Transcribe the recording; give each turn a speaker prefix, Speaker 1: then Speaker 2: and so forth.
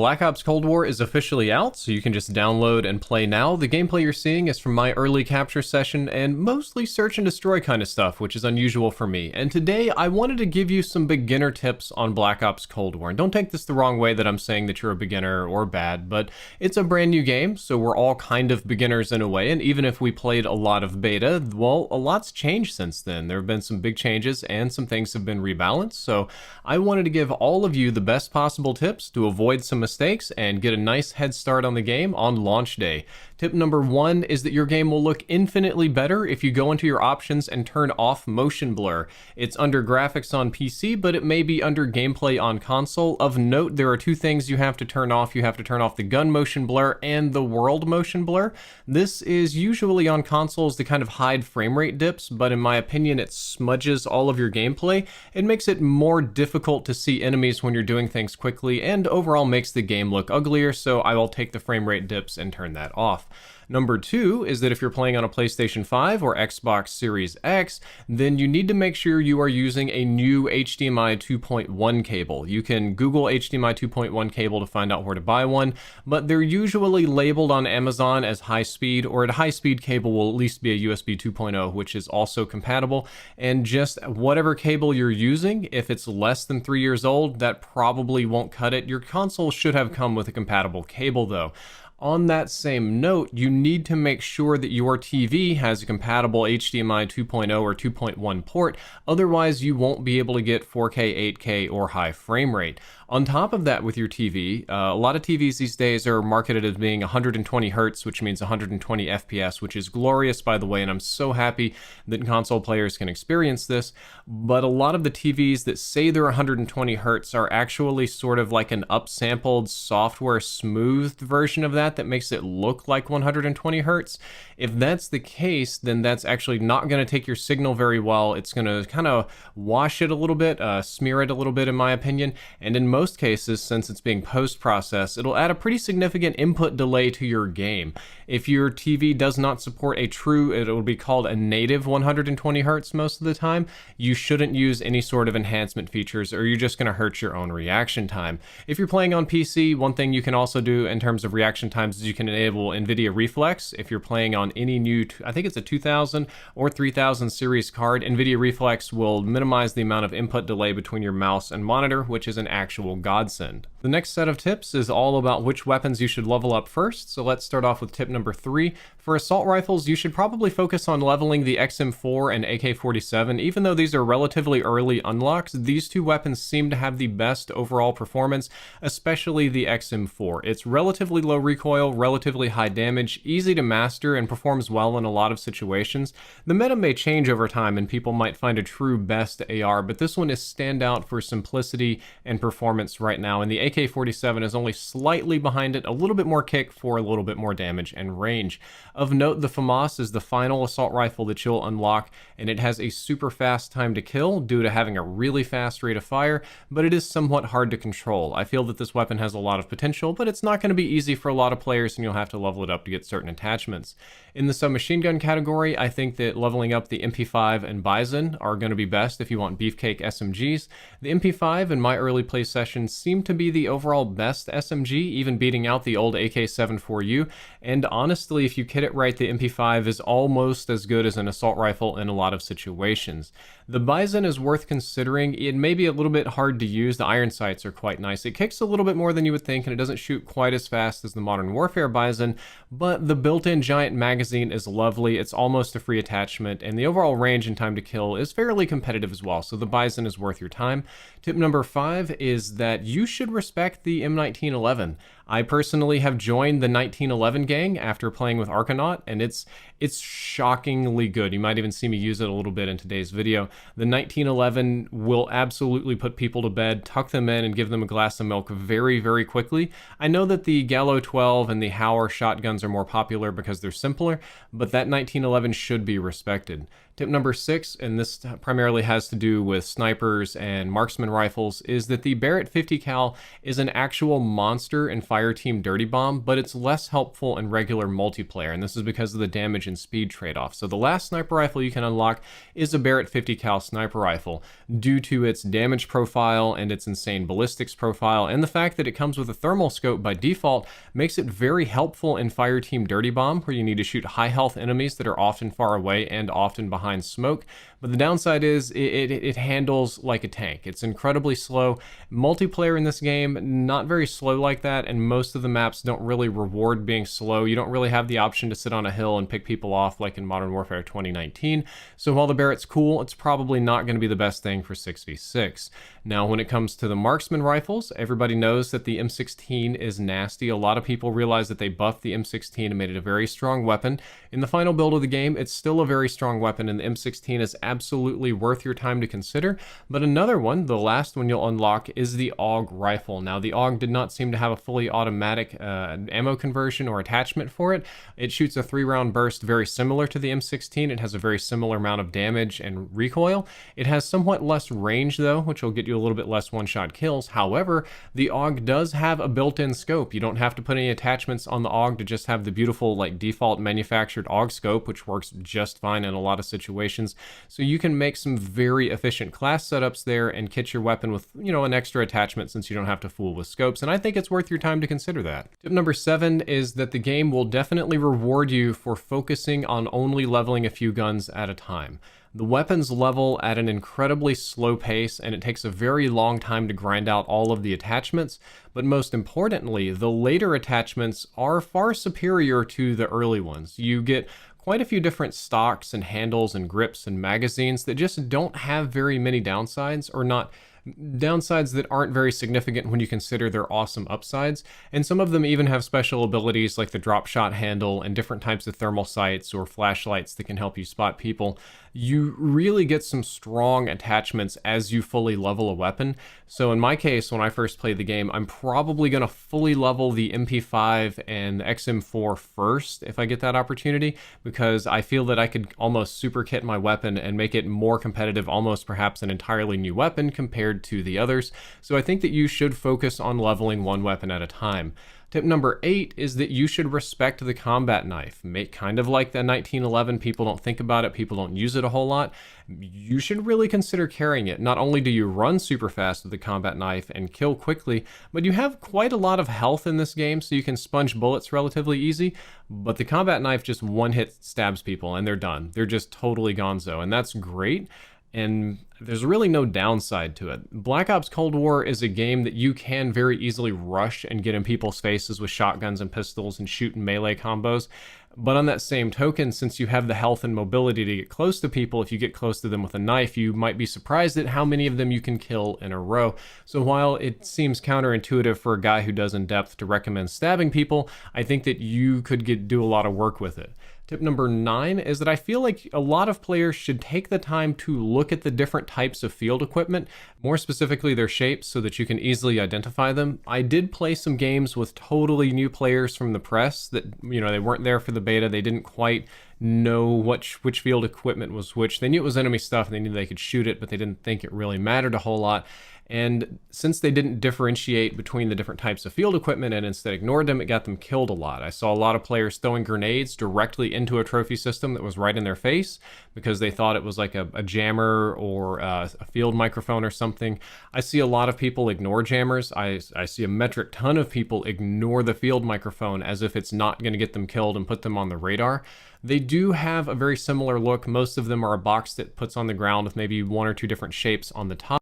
Speaker 1: Black Ops Cold War is officially out, so you can just download and play now. The gameplay you're seeing is from my early capture session and mostly search and destroy kind of stuff, which is unusual for me. And today I wanted to give you some beginner tips on Black Ops Cold War. And don't take this the wrong way that I'm saying that you're a beginner or bad, but it's a brand new game, so we're all kind of beginners in a way. And even if we played a lot of beta, well, a lot's changed since then. There have been some big changes and some things have been rebalanced. So I wanted to give all of you the best possible tips to avoid some mistakes and get a nice head start on the game on launch day. Tip number one is that your game will look infinitely better if you go into your options and turn off motion blur. It's under graphics on PC, but it may be under gameplay on console. Of note, there are two things you have to turn off. You have to turn off the gun motion blur and the world motion blur. This is usually on consoles to kind of hide frame rate dips, but in my opinion, it smudges all of your gameplay. It makes it more difficult to see enemies when you're doing things quickly, and overall makes the game look uglier, so I will take the frame rate dips and turn that off. Number two is that if you're playing on a PlayStation 5 or Xbox Series X, then you need to make sure you are using a new HDMI 2.1 cable. You can Google HDMI 2.1 cable to find out where to buy one, but they're usually labeled on Amazon as high speed, or a high speed cable will at least be a USB 2.0, which is also compatible. And just whatever cable you're using, if it's less than 3 years old, that probably won't cut it. Your console should have come with a compatible cable though. On that same note, you need to make sure that your TV has a compatible HDMI 2.0 or 2.1 port, otherwise you won't be able to get 4K, 8K, or high frame rate. On top of that with your TV, a lot of TVs these days are marketed as being 120 Hertz, which means 120 FPS, which is glorious by the way, and I'm so happy that console players can experience this, but a lot of the TVs that say they're 120 Hertz are actually sort of like an upsampled software smoothed version of that makes it look like 120 Hertz. If that's the case, then that's actually not going to take your signal very well. It's going to kind of wash it a little bit, smear it a little bit in my opinion, and in most cases, since it's being post-processed, it'll add a pretty significant input delay to your game. If your TV does not support a true, it'll be called a native 120 Hertz most of the time, you shouldn't use any sort of enhancement features or you're just going to hurt your own reaction time. If you're playing on PC, one thing you can also do in terms of reaction times is you can enable NVIDIA Reflex. If you're playing on any new, I think it's a 2000 or 3000 series card, NVIDIA Reflex will minimize the amount of input delay between your mouse and monitor, which is an actual godsend. The next set of tips is all about which weapons you should level up first, so let's start off with tip number 3. For assault rifles, you should probably focus on leveling the XM4 and AK-47. Even though these are relatively early unlocks, these two weapons seem to have the best overall performance, especially the XM4. It's relatively low recoil, relatively high damage, easy to master, and performs well in a lot of situations. The meta may change over time and people might find a true best AR, but this one is standout for simplicity and performance right now, and the AK-47 is only slightly behind it, a little bit more kick for a little bit more damage and range. Of note, the FAMAS is the final assault rifle that you'll unlock, and it has a super fast time to kill due to having a really fast rate of fire, but it is somewhat hard to control. I feel that this weapon has a lot of potential, but it's not going to be easy for a lot of players, and you'll have to level it up to get certain attachments. In the submachine gun category, I think that leveling up the MP5 and Bison are going to be best if you want beefcake SMGs. The MP5 in my early play sessions seemed to be the overall best SMG, even beating out the old AK-74U, and honestly, if you kit it right, the MP5 is almost as good as an assault rifle in a lot of situations. The Bison is worth considering. It may be a little bit hard to use. The iron sights are quite nice. It kicks a little bit more than you would think, and it doesn't shoot quite as fast as the Modern Warfare Bison, but the built-in giant magazine is lovely. It's almost a free attachment, and the overall range and time to kill is fairly competitive as well, so the Bison is worth your time. Tip number 5 is that you should respect the M1911. I personally have joined the 1911 gang after playing with Arcanaut, and it's shockingly good. You might even see me use it a little bit in today's video. The 1911 will absolutely put people to bed, tuck them in, and give them a glass of milk very, very quickly. I know that the Gallo 12 and the Hauer shotguns are more popular because they're simpler, but that 1911 should be respected. Tip number 6, and this primarily has to do with snipers and marksman rifles, is that the Barrett 50 cal is an actual monster in Fireteam Dirty Bomb, but it's less helpful in regular multiplayer, and this is because of the damage and speed trade-off. So the last sniper rifle you can unlock is a Barrett 50 cal sniper rifle due to its damage profile and its insane ballistics profile, and the fact that it comes with a thermal scope by default makes it very helpful in Fireteam Dirty Bomb, where you need to shoot high health enemies that are often far away and often behind smoke. But the downside is it handles like a tank. It's incredibly slow. Multiplayer in this game, not very slow like that, and most of the maps don't really reward being slow. You don't really have the option to sit on a hill and pick people off like in Modern Warfare 2019. So while the Barrett's cool, it's probably not going to be the best thing for 6v6. Now, when it comes to the marksman rifles, everybody knows that the M16 is nasty. A lot of people realize that they buffed the M16 and made it a very strong weapon. In the final build of the game, it's still a very strong weapon, and the M16 is absolutely worth your time to consider. But another one, the last one you'll unlock, is the AUG rifle. Now, the AUG did not seem to have a fully automatic ammo conversion or attachment for it. It shoots a 3-round burst very similar to the M16. It has a very similar amount of damage and recoil. It has somewhat less range, though, which will get you a little bit less one-shot kills. However, the AUG does have a built-in scope. You don't have to put any attachments on the AUG to just have the beautiful, like, default manufactured AUG scope, which works just fine in a lot of situations. So you can make some very efficient class setups there and kit your weapon with, an extra attachment, since you don't have to fool with scopes, and I think it's worth your time to consider that. Tip number 7 is that the game will definitely reward you for focusing on only leveling a few guns at a time. The weapons level at an incredibly slow pace, and it takes a very long time to grind out all of the attachments, but most importantly, the later attachments are far superior to the early ones. You get quite a few different stocks and handles and grips and magazines that just don't have very many downsides, or not downsides that aren't very significant when you consider their awesome upsides. And some of them even have special abilities like the drop shot handle and different types of thermal sights or flashlights that can help you spot people. You really get some strong attachments as you fully level a weapon. So in my case, when I first played the game, I'm probably going to fully level the MP5 and the XM4 first if I get that opportunity, because I feel that I could almost super kit my weapon and make it more competitive, almost perhaps an entirely new weapon compared to the others. So I think that you should focus on leveling one weapon at a time. Tip number 8 is that you should respect the combat knife. Make kind of like the 1911, people don't think about it, people don't use it a whole lot. You should really consider carrying it. Not only do you run super fast with the combat knife and kill quickly, but you have quite a lot of health in this game, so you can sponge bullets relatively easy, but the combat knife just one hit stabs people and they're done. They're just totally gonzo, and that's great. And there's really no downside to it. Black Ops Cold War is a game that you can very easily rush and get in people's faces with shotguns and pistols and shoot melee combos. But on that same token, since you have the health and mobility to get close to people, if you get close to them with a knife, you might be surprised at how many of them you can kill in a row. So while it seems counterintuitive for a guy who does in depth to recommend stabbing people, I think that you could do a lot of work with it. Tip number 9 is that I feel like a lot of players should take the time to look at the different types of field equipment, more specifically their shapes, so that you can easily identify them. I did play some games with totally new players from the press that, they weren't there for the beta. They didn't quite know which field equipment was which. They knew it was enemy stuff and they knew they could shoot it, but they didn't think it really mattered a whole lot. And since they didn't differentiate between the different types of field equipment and instead ignored them, it got them killed a lot. I saw a lot of players throwing grenades directly into a trophy system that was right in their face because they thought it was like a jammer or a field microphone or something. I see a lot of people ignore jammers. I see a metric ton of people ignore the field microphone as if it's not going to get them killed and put them on the radar. They do have a very similar look. Most of them are a box that puts on the ground with maybe one or two different shapes on the top.